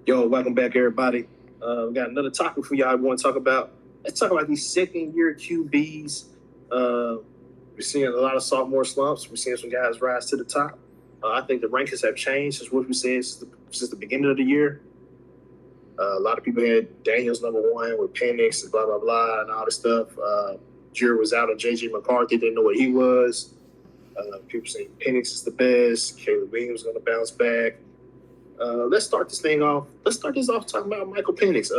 Yo, welcome back, everybody. We got another topic for y'all. I want to talk about. Let's talk about these second-year QBs. We're seeing a lot of sophomore slumps. We're seeing some guys rise to the top. I think the rankings have changed since what we said since the beginning of the year. A lot of people had Daniels number one with Penix and blah blah blah and all this stuff. Jury was out on JJ McCarthy, didn't know what he was. People saying Penix is the best. Caleb Williams is going to bounce back. Let's start this thing off. Let's start this off talking about Michael Penix.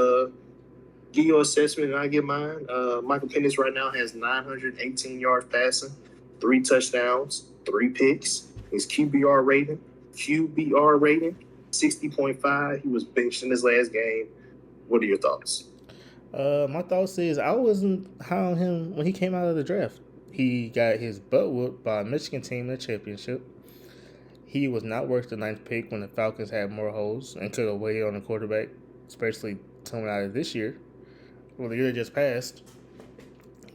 Give your assessment and I give mine. Michael Penix right now has 918 yards passing, 3 touchdowns, 3 picks. His QBR rating, 60.5. He was benched in his last game. What are your thoughts? My thoughts is I wasn't high on him when he came out of the draft. He got his butt whooped by a Michigan team in the championship. He was not worth the 9th pick when the Falcons had more holes and could have waited on the quarterback, especially coming out of this year. Well, the year that just passed.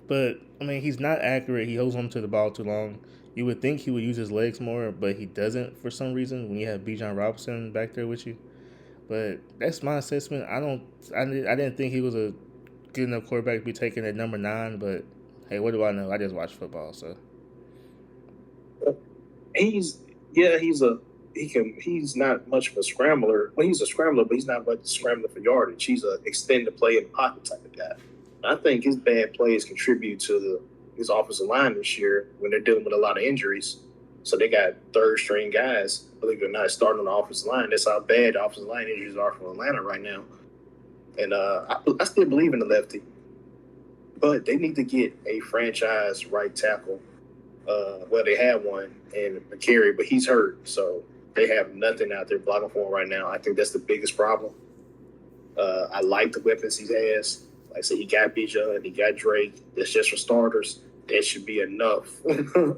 But, I mean, he's not accurate. He holds on to the ball too long. You would think he would use his legs more, but he doesn't for some reason when you have Bijan Robinson back there with you. But that's my assessment. I didn't think he was a good enough quarterback to be taken at number 9, but hey, what do I know? I just watch football, so. He's not much of a scrambler. Well, he's a scrambler, but he's not much scrambler for yardage. He's an extend the play in the pocket type of guy. I think his bad plays contribute to his offensive line this year when they're dealing with a lot of injuries. So they got third string guys, believe it or not, starting on the offensive line. That's how bad the offensive line injuries are for Atlanta right now. And I still believe in the lefty, but they need to get a franchise right tackle. Well, they have one in McCary, but he's hurt, so they have nothing out there blocking for him right now. I think that's the biggest problem. I like the weapons he has. Like I said, he got Bijan, he got Drake. That's just for starters. That should be enough for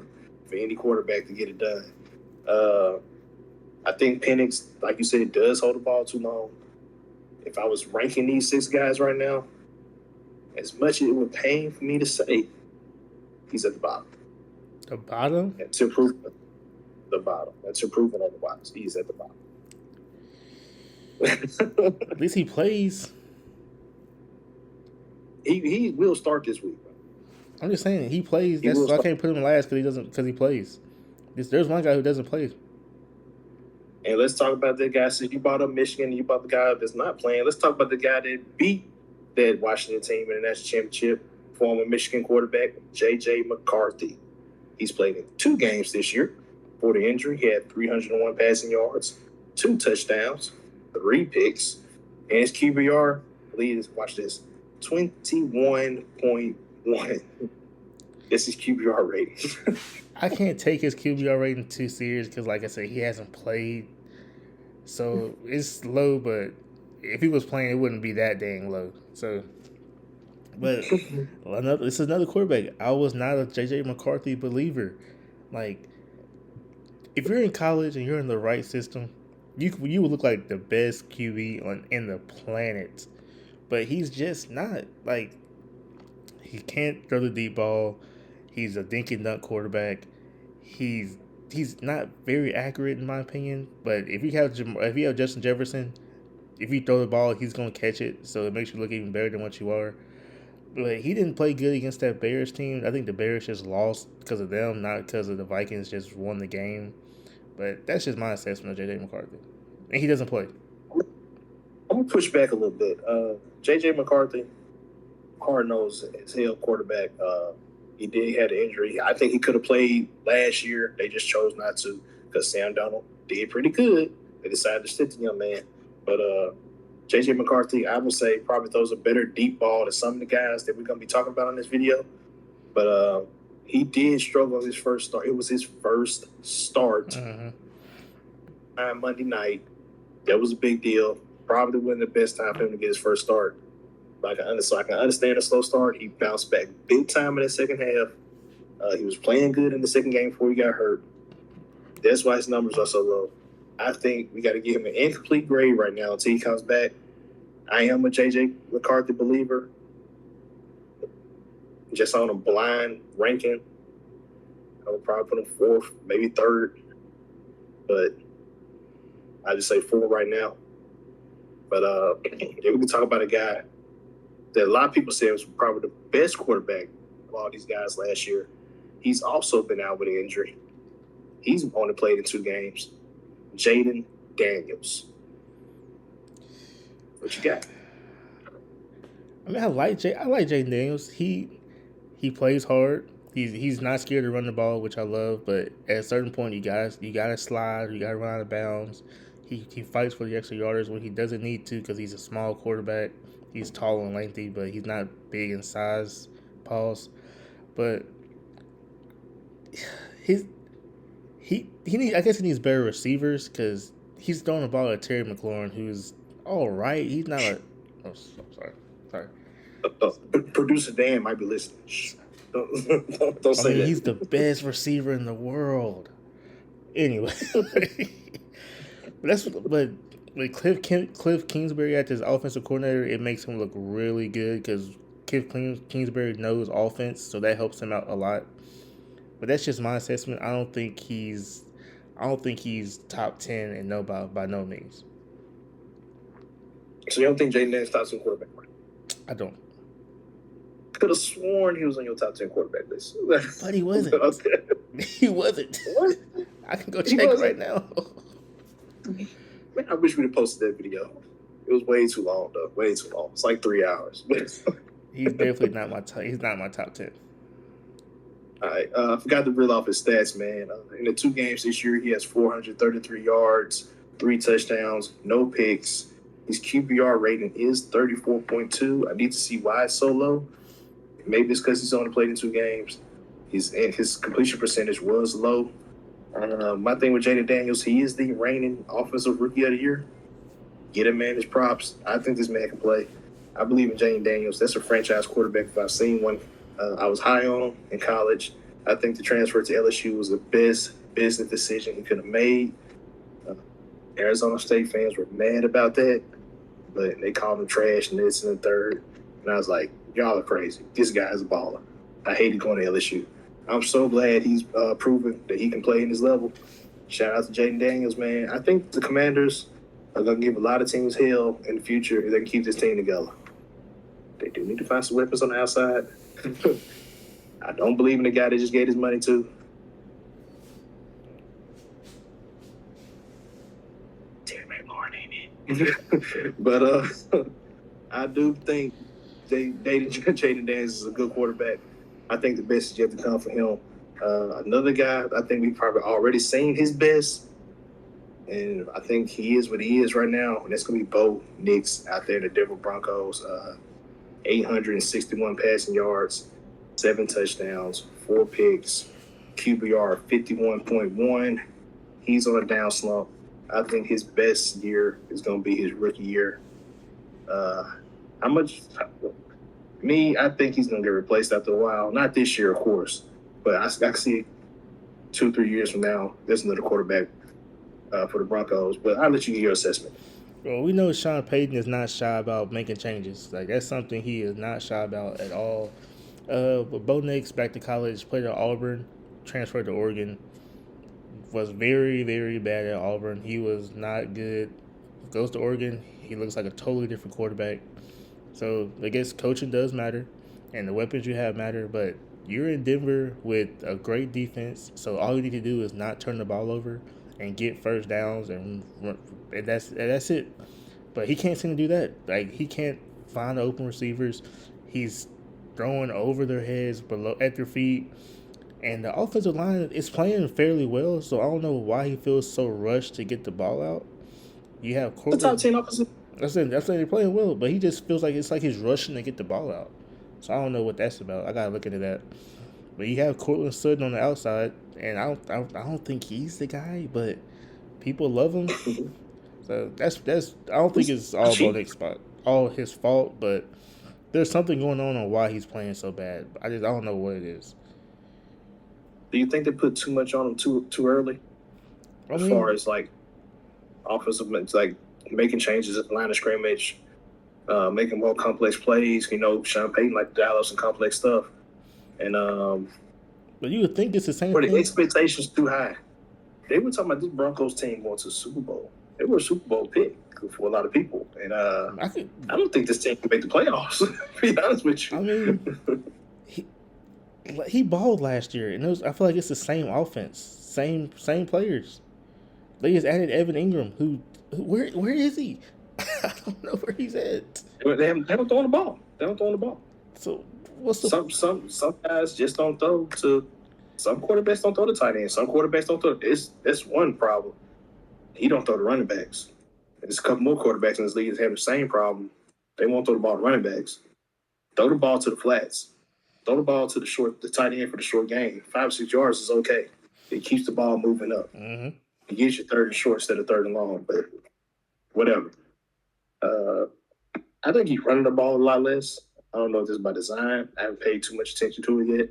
any quarterback to get it done. I think Penix, like you said, does hold the ball too long. If I was ranking these 6 guys right now, as much as it would pain for me to say, he's at the bottom. The bottom? That's improvement. The bottom. That's improvement otherwise. He's at the bottom. At least he plays. He will start this week. Bro. I'm just saying he plays. I can't put him last because he plays. There's one guy who doesn't play. And let's talk about that guy. So you brought up Michigan, you brought the guy that's not playing. Let's talk about the guy that beat that Washington team in the national championship, former Michigan quarterback J.J. McCarthy. He's played in 2 games this year. For the injury, he had 301 passing yards, 2 touchdowns, 3 picks, and his QBR, please watch this, 21.1. This is QBR rating. I can't take his QBR rating too serious because, like I said, he hasn't played. So it's low, but if he was playing, it wouldn't be that dang low. So, but this is another quarterback. I was not a J.J. McCarthy believer. Like, if you're in college and you're in the right system, you would look like the best QB in the planet. But he's just not. Like, he can't throw the deep ball. He's a dink and dunk quarterback. He's not very accurate in my opinion. But if you have Justin Jefferson, if you throw the ball, he's gonna catch it. So it makes you look even better than what you are. But he didn't play good against that Bears team. I think the Bears just lost because of them, not because of the Vikings just won the game. But that's just my assessment of J.J. McCarthy. And he doesn't play. I'm going to push back a little bit. J.J. McCarthy, hard-nosed as hell quarterback. He did have an injury. I think he could have played last year. They just chose not to because Sam Darnold did pretty good. They decided to sit the young man. But J.J. McCarthy, I would say, probably throws a better deep ball than some of the guys that we're going to be talking about in this video. But he did struggle his first start. It was his first start on Monday night. That was a big deal. Probably wasn't the best time for him to get his first start. But I can understand a slow start. He bounced back big time in the second half. He was playing good in the second game before he got hurt. That's why his numbers are so low. I think we got to give him an incomplete grade right now until he comes back. I am a J.J. McCarthy believer. Just on a blind ranking, I would probably put him 4th, maybe 3rd. But I just say 4 right now. But yeah, we can talk about a guy that a lot of people said was probably the best quarterback of all these guys last year. He's also been out with an injury. He's only played in 2 games. Jaden Daniels. What you got? I mean, I like Jaden Daniels. He plays hard. He's not scared to run the ball, which I love. But at a certain point, you gotta slide. You gotta run out of bounds. He fights for the extra yarders when he doesn't need to because he's a small quarterback. He's tall and lengthy, but he's not big in size. Pause. But his I guess he needs better receivers because he's throwing the ball at Terry McLaurin, who's all right. He's not a. Oh, sorry. Producer Dan might be listening. Shh. Don't say that. He's the best receiver in the world. Anyway, but with Cliff Kingsbury at his offensive coordinator, it makes him look really good because Cliff Kingsbury knows offense, so that helps him out a lot. But that's just my assessment. I don't think he's top 10 and no by no means. So you don't think Jaden Daniels top 10 quarterback? I don't. Could have sworn he was on your top 10 quarterback list. But he wasn't. He wasn't. What? I can go check right now. Man, I wish we'd have posted that video. It was way too long, though. Way too long. It's like 3 hours. He's definitely not my top. He's not my top 10. All right. I forgot to reel off his stats, man. In the 2 games this year, he has 433 yards, 3 touchdowns, no picks. His QBR rating is 34.2. I need to see why it's so low. Maybe it's because he's only played in 2 games. His completion percentage was low. My thing with Jaden Daniels, he is the reigning offensive rookie of the year. Get him, man, his props. I think this man can play. I believe in Jaden Daniels. That's a franchise quarterback if I've seen one. I was high on him in college. I think the transfer to LSU was the best business decision he could have made. Arizona State fans were mad about that, but they called him trash and this and the third. And I was like, y'all are crazy. This guy is a baller. I hated going to LSU. I'm so glad he's proven that he can play in this level. Shout out to Jaden Daniels, man. I think the Commanders are going to give a lot of teams hell in the future if they can keep this team together. They do need to find some weapons on the outside. I don't believe in the guy they just gave his money to. Terry McLaurin, ain't it? But I do think Jaden Daniels is a good quarterback. I think the best is yet to come for him. Another guy, I think we've probably already seen his best, and I think he is what he is right now. And that's going to be Bo Nix out there in the Denver Broncos. 861 passing yards, 7 touchdowns, 4 picks, QBR 51.1. He's on a down slump. I think his best year is going to be his rookie year. How much? I think he's going to get replaced after a while. Not this year, of course, but I can see 2-3 years from now, there's another quarterback for the Broncos. But I'll let you get your assessment. Well, we know Sean Payton is not shy about making changes. Like, that's something he is not shy about at all. But Bo Nix, back to college, played at Auburn, transferred to Oregon, was very, very bad at Auburn. He was not good. Goes to Oregon, he looks like a totally different quarterback. So, I guess coaching does matter, and the weapons you have matter, but you're in Denver with a great defense, so all you need to do is not turn the ball over and get first downs, and that's it. But he can't seem to do that. Like, he can't find the open receivers. He's throwing over their heads, at their feet, and the offensive line is playing fairly well, so I don't know why he feels so rushed to get the ball out. You have the top 10 offensive. That's they're playing well, but he just feels like it's like he's rushing to get the ball out. So I don't know what that's about. I gotta look into that. But you have Cortland Sutton on the outside, and I don't think he's the guy, but people love him. So that's I don't think it's all Bo Nix's spot, all his fault, but there's something going on why he's playing so bad. I don't know what it is. Do you think they put too much on him too early? As far as like offensive, like making changes at the line of scrimmage, making more complex plays. You know, Sean Payton like to dial up some complex stuff. And but you would think it's the same thing. But the expectations too high. They were talking about this Broncos team going to the Super Bowl. They were a Super Bowl pick. for a lot of people. And I could. I don't think this team can make the playoffs. To be honest with you. I mean, he balled last year, and I feel like it's the same offense, same players. They just added Evan Ingram, who where is he? I don't know where he's at. They haven't thrown the ball. They don't throw the ball. So what's the some guys just don't throw to. Some quarterbacks don't throw the tight end. Some quarterbacks don't throw. That's one problem. He don't throw the running backs. There's a couple more quarterbacks in this league that have the same problem. They won't throw the ball to running backs. Throw the ball to the flats. Throw the ball to the tight end for the short game. 5 or 6 yards is okay. It keeps the ball moving up. Mm-hmm. It gives you third and short instead of third and long, but whatever. I think he's running the ball a lot less. I don't know if this is by design. I haven't paid too much attention to it yet.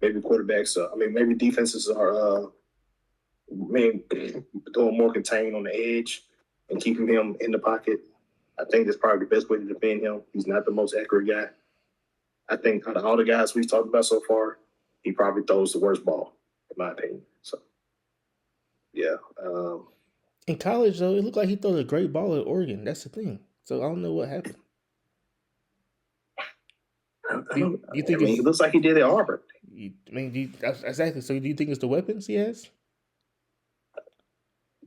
Maybe quarterbacks, maybe defenses are doing more contained on the edge and keeping him in the pocket. I think that's probably the best way to defend him. He's not the most accurate guy. I think out of all the guys we've talked about so far, he probably throws the worst ball, in my opinion. So, yeah. In college, though, it looked like he threw a great ball at Oregon. That's the thing. So I don't know what happened. You think it looks like he did at Auburn? Exactly. So do you think it's the weapons he has?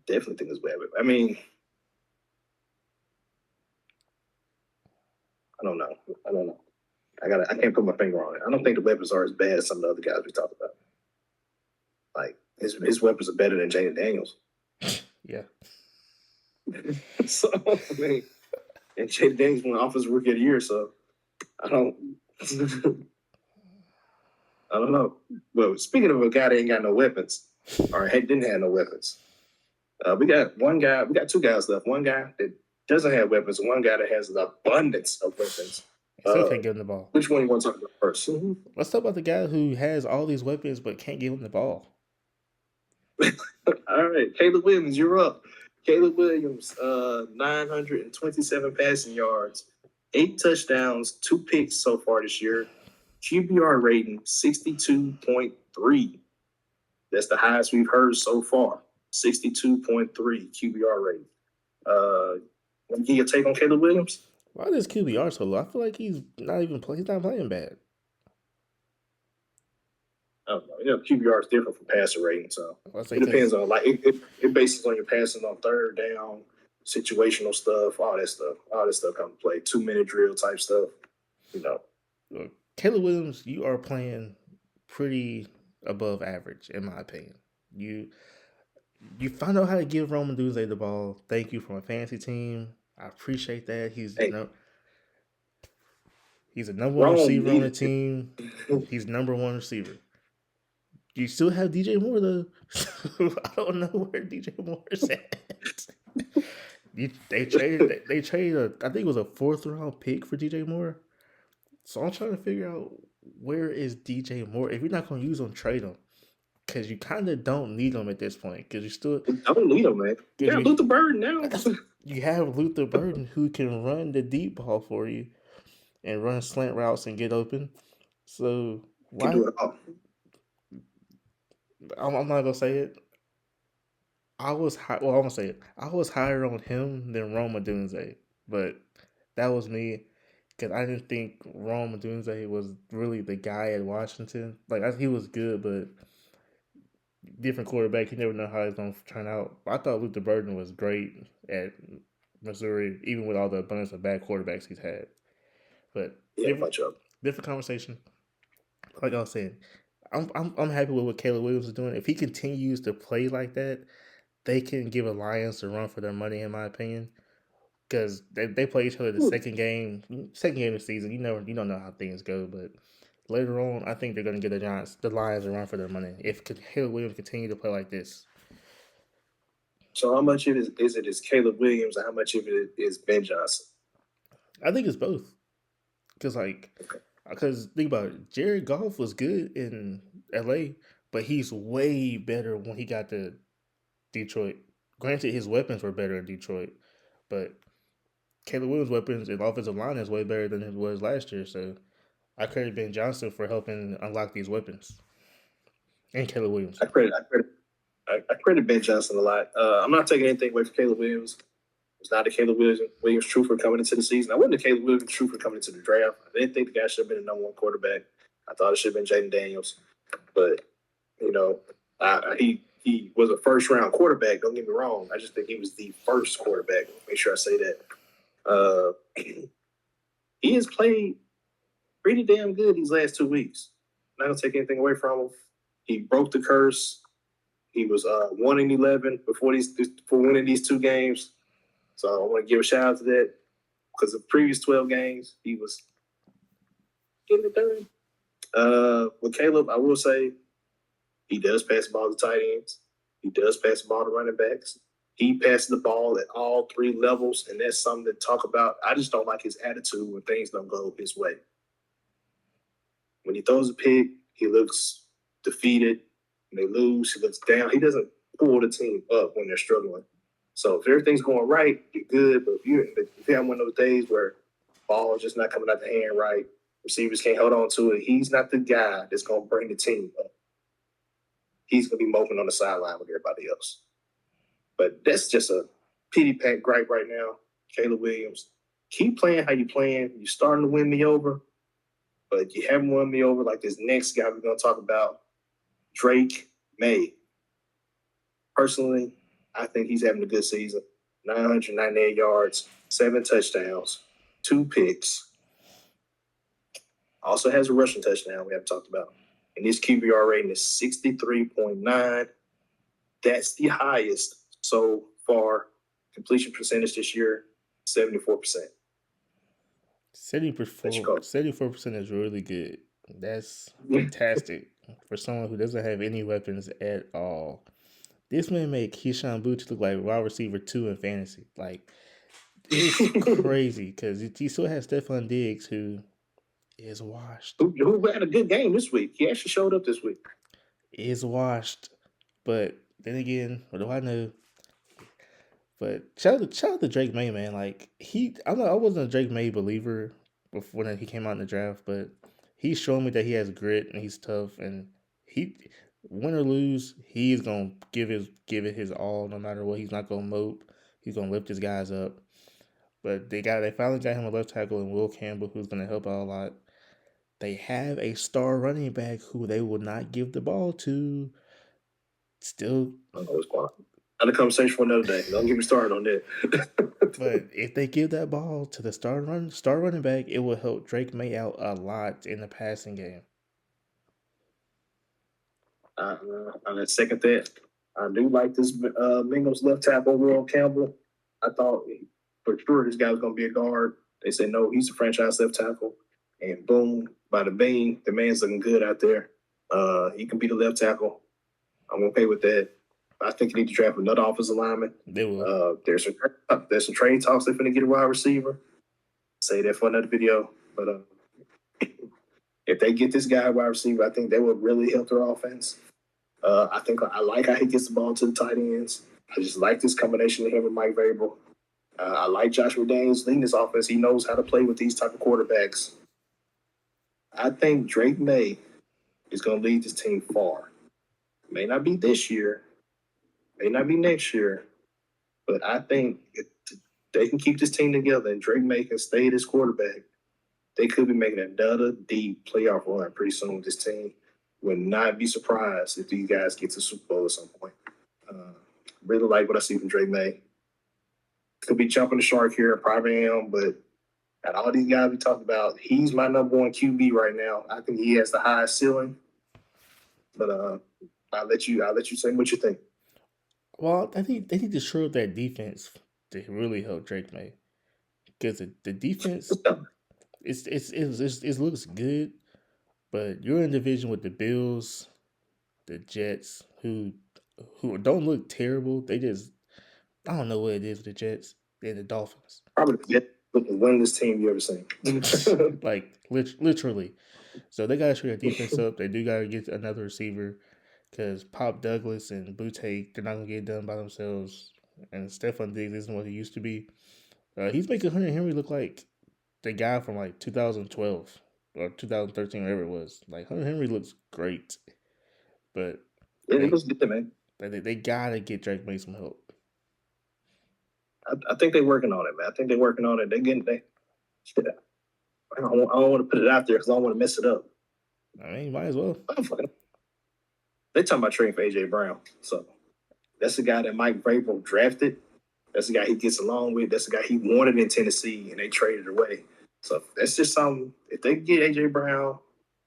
Definitely think it's weapons. I mean, I don't know. I can't put my finger on it. I don't think the weapons are as bad as some of the other guys we talked about. Like his weapons are better than Jaden Daniels. Yeah. So I mean, and Jaden Daniels won Offensive Rookie of the Year, so I don't know. Well, speaking of a guy that ain't got no weapons, or didn't have no weapons, we got two guys left. One guy that doesn't have weapons, and one guy that has an abundance of weapons. Still can't give him the ball. Which one you want to talk about first? Let's talk about the guy who has all these weapons but can't give him the ball. All right, Caleb Williams, you're up. Caleb Williams, 927 passing yards, 8 touchdowns, 2 picks so far this year. QBR rating 62.3. That's the highest we've heard so far. 62.3 QBR rating. Want to get your take on Caleb Williams? Why is QBR so low? I feel like he's not playing bad. I don't know. QBR is different from passer rating, so it depends on it bases on your passing on third down, situational stuff, all that stuff come to play. 2-minute drill type stuff, Look, Caleb Williams, you are playing pretty above average, in my opinion. You found out how to give Roman Dunze the ball. Thank you from a fantasy team. I appreciate that. He's a number one receiver on the team. He's number one receiver. You still have DJ Moore though. I don't know where DJ Moore's at. They traded I think it was a 4th round pick for DJ Moore. So I'm trying to figure out where is DJ Moore. If you're not going to use him, trade him. Because you kind of don't need him at this point. Because you still don't need him, man. You have Luther Burden now. You have Luther Burden who can run the deep ball for you and run slant routes and get open. So why? Can do it all. I'm not gonna say it. I'm gonna say it. I was higher on him than Rome Odunze, but that was me because I didn't think Rome Odunze was really the guy at Washington. He was good, but different quarterback. You never know how he's gonna turn out. I thought Luther Burden was great at Missouri, even with all the abundance of bad quarterbacks he's had. But different conversation. Like I was saying, I'm happy with what Caleb Williams is doing. If he continues to play like that, they can give Lions a run for their money, in my opinion. Because they play each other the second game of the season. You don't know how things go, but later on, I think they're going to give the Lions a run for their money if Caleb Williams continue to play like this. So how much of it is Caleb Williams and how much of it is Ben Johnson? I think it's both. Because think about it, Jared Goff was good in LA, but he's way better when he got to Detroit. Granted, his weapons were better in Detroit, but Caleb Williams' weapons and offensive line is way better than it was last year. So I credit Ben Johnson for helping unlock these weapons. And Caleb Williams. I credit Ben Johnson a lot. I'm not taking anything away from Caleb Williams. was not a Caleb Williams truther coming into the season. I wasn't a Caleb Williams truther coming into the draft. I didn't think the guy should have been the number one quarterback. I thought it should have been Jaden Daniels. But, you know, he was a first round quarterback. Don't get me wrong. I just think he was the first quarterback. Make sure I say that. He has played pretty damn good these last 2 weeks. Not gonna take anything away from him. He broke the curse. He was 1-11 before winning these 2 games. So I want to give a shout out to that because the previous 12 games he was getting it done. With Caleb, I will say he does pass the ball to tight ends. He does pass the ball to running backs. He passes the ball at all 3 levels, and that's something to talk about. I just don't like his attitude when things don't go his way. When he throws a pick, he looks defeated. When they lose, he looks down. He doesn't pull the team up when they're struggling. So if everything's going right, you're good. But if you have one of those days where ball is just not coming out the hand right, receivers can't hold on to it, he's not the guy that's going to bring the team up. He's going to be moping on the sideline with everybody else. But that's just a pity pat gripe right now. Caleb Williams, keep playing how you're playing. You're starting to win me over, but you haven't won me over like this next guy we're going to talk about, Drake May. Personally, I think he's having a good season. 998 yards, 7 touchdowns, 2 picks. Also has a rushing touchdown we haven't talked about. And his QBR rating is 63.9. That's the highest so far. Completion percentage this year, 74%. 74% is really good. That's fantastic for someone who doesn't have any weapons at all. This man made Keyshawn Boots look like wide receiver 2 in fantasy. Like, it's crazy because he still has Stephon Diggs, who is washed. Who had a good game this week? He actually showed up this week. Is washed. But then again, what do I know? But shout out to Drake May, man. Like, I wasn't a Drake May believer before he came out in the draft, but he's shown me that he has grit and he's tough, and he, win or lose, he's gonna give it his all no matter what. He's not gonna mope. He's gonna lift his guys up. But they finally got him a left tackle in Will Campbell, who's gonna help out a lot. They have a star running back who they will not give the ball to. Still, another conversation for another day. Don't get me started on that. But if they give that ball to the star running back, it will help Drake May out a lot in the passing game. On that second that, I do like this Bengals left tackle, Will Campbell. I thought for sure this guy was going to be a guard. They said, no, he's a franchise left tackle. And boom, bada bing, the man's looking good out there. He can be the left tackle. I'm okay with that. I think you need to draft another offensive lineman. They will. There's some trade talks they're going to get a wide receiver. Say that for another video. But if they get this guy a wide receiver, I think that would really help their offense. I think I like how he gets the ball to the tight ends. I just like this combination of him and Mike Vrabel. I like Josh McDaniels leading this offense. He knows how to play with these type of quarterbacks. I think Drake May is going to lead this team far. May not be this year, may not be next year, but I think if they can keep this team together and Drake May can stay this quarterback, they could be making another deep playoff run pretty soon with this team. Would not be surprised if these guys get to the Super Bowl at some point. Really like what I see from Drake May. Could be jumping the shark here, I probably am, but out of all these guys we talked about, he's my number 1 QB right now. I think he has the highest ceiling. But I'll let you say what you think. Well, I think they need to shore up that defense to really help Drake May, because the defense it looks good, but you're in division with the Bills, the Jets, who don't look terrible. They just, I don't know what it is with the Jets and the Dolphins. Probably the winningest team you ever seen. Like literally. So they gotta shore their defense up. They do gotta get another receiver, because Pop Douglas and Boutte, they're not gonna get it done by themselves. And Stephon Diggs isn't what he used to be. He's making Hunter Henry look like the guy from like 2012 or 2013, whatever it was. Like, Hunter Henry looks great, but it was good, man. They gotta get Drake May some help. I think they're working on it, man. I think they're working on it. They're getting they. I don't want to put it out there because I don't want to mess it up. I mean, might as well. They talking about trading for AJ Brown, so that's the guy that Mike Vrabel drafted. That's the guy he gets along with. That's the guy he wanted in Tennessee, and they traded away. So that's just something. If they get AJ Brown,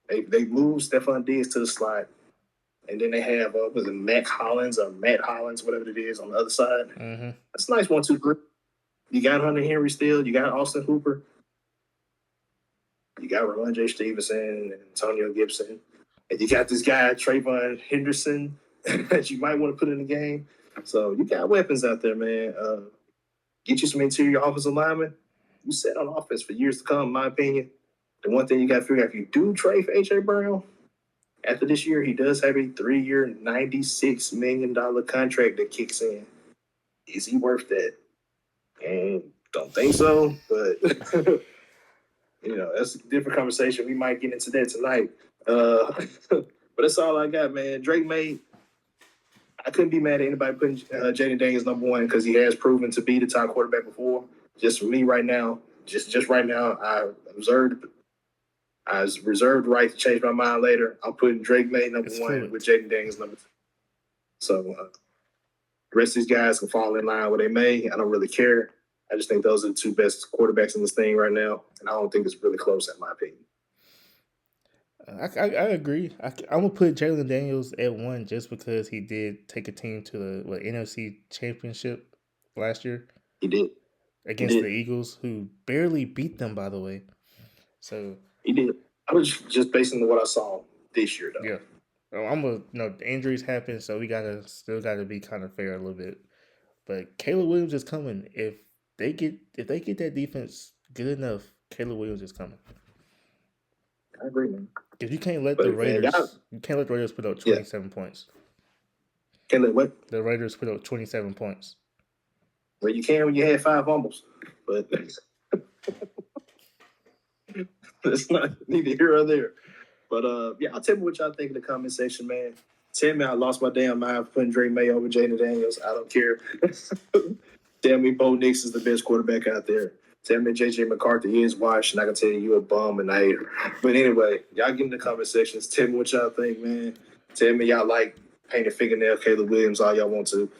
they move Stephon Diggs to the slot, and then they have was it Matt Hollins, whatever it is, on the other side. Mm-hmm. That's a nice 1-2 You got Hunter Henry still. You got Austin Hooper. You got Ramon J. Stevenson and Antonio Gibson. And you got this guy, Trayvon Henderson, that you might want to put in the game. So you got weapons out there, man. Get you some interior offensive linemen. You set on offense for years to come, in my opinion. The one thing you got to figure out, if you do trade for A.J. Brown, after this year, he does have a 3-year, $96 million contract that kicks in. Is he worth that? And don't think so, but... that's a different conversation. We might get into that tonight. But that's all I got, man. Drake May, I couldn't be mad at anybody putting Jaden Daniels number one because he has proven to be the top quarterback before. Just for me right now, just right now, I reserved the right to change my mind later. I'm putting Drake May number one with Jaden Daniels number two. So the rest of these guys can fall in line where they may. I don't really care. I just think those are the two best quarterbacks in this thing right now, and I don't think it's really close, in my opinion. I agree. I'm gonna put Jalen Daniels at 1 just because he did take a team to the NFC Championship last year. He did against the Eagles, who barely beat them, by the way. So he did. I was just basing on what I saw this year, though. Yeah, the injuries happen, so we still gotta be kind of fair a little bit. But Caleb Williams is coming. If they get that defense good enough, Caleb Williams is coming. I agree, man. Because you can't let the Raiders put up 27 points. Can't let what? The Raiders put up 27 points. Well, you can when you had 5 fumbles, but that's not neither here or there. But I'll tell me what y'all think in the comment section, man. Tell me I lost my damn mind putting Drake May over Jaden Daniels. I don't care. Tell me Bo Nix is the best quarterback out there. Tell me J.J. McCarthy is washed, and I can tell you a bum and a hater. But anyway, y'all get in the comment sections. Tell me what y'all think, man. Tell me y'all like painted fingernail Caleb Williams all y'all want to.